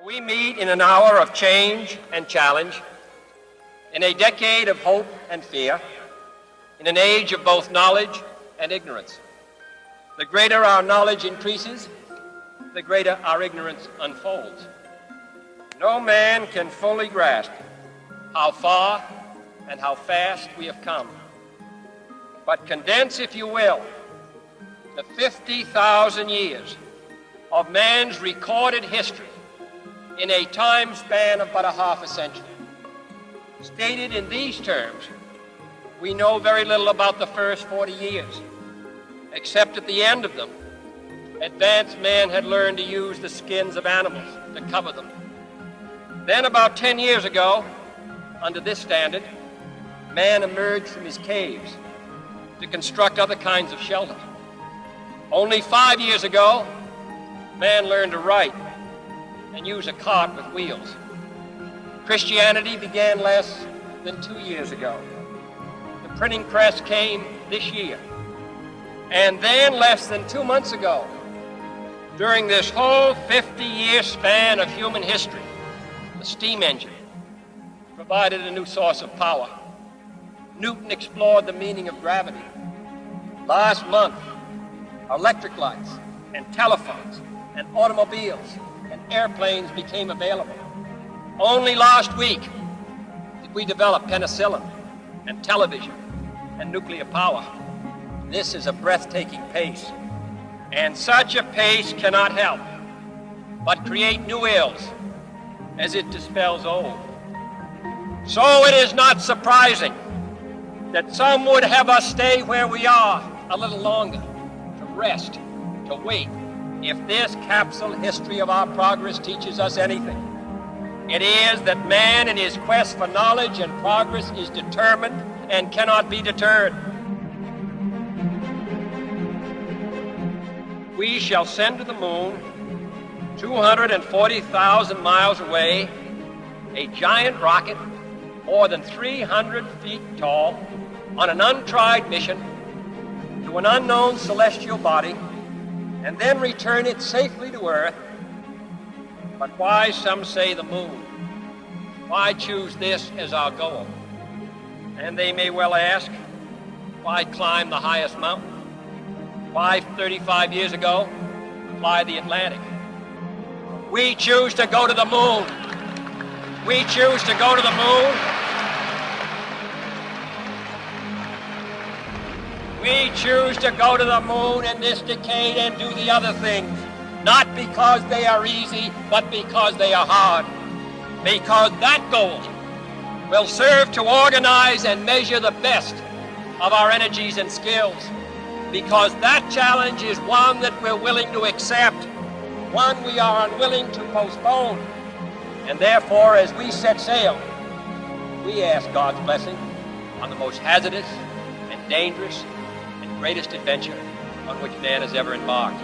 We meet in an hour of change and challenge, in a decade of hope and fear, in an age of both knowledge and ignorance. The greater our knowledge increases, the greater our ignorance unfolds. No man can fully grasp how far and how fast we have come. But condense, if you will, the 50,000 years of man's recorded history in a time span of but a half a century. Stated in these terms, we know very little about the first 40 years, except at the end of them, advanced man had learned to use the skins of animals to cover them. Then about 10 years ago, under this standard, man emerged from his caves to construct other kinds of shelter. Only 5 years ago, man learned to write and use a cart with wheels. Christianity began less than 2 years ago. The printing press came this year. And then less than 2 months ago, during this whole 50-year span of human history, the steam engine provided a new source of power. Newton explored the meaning of gravity. Last month, electric lights and telephones and automobiles and airplanes became available. Only last week did we develop penicillin and television and nuclear power. This is a breathtaking pace, and such a pace cannot help but create new ills as it dispels old. So it is not surprising that some would have us stay where we are a little longer, to rest, to wait. If this capsule history of our progress teaches us anything, it is that man in his quest for knowledge and progress is determined and cannot be deterred. We shall send to the moon, 240,000 miles away, a giant rocket more than 300 feet tall on an untried mission to an unknown celestial body, and then return it safely to Earth. But why, some say, the moon? Why choose this as our goal? And they may well ask, why climb the highest mountain? Why, 35 years ago, fly the Atlantic? We choose to go to the moon. We choose to go to the moon. We choose to go to the moon in this decade and do the other things, not because they are easy, but because they are hard. Because that goal will serve to organize and measure the best of our energies and skills. Because that challenge is one that we're willing to accept, one we are unwilling to postpone. And therefore, as we set sail, we ask God's blessing on the most hazardous and dangerous and greatest adventure on which man has ever embarked.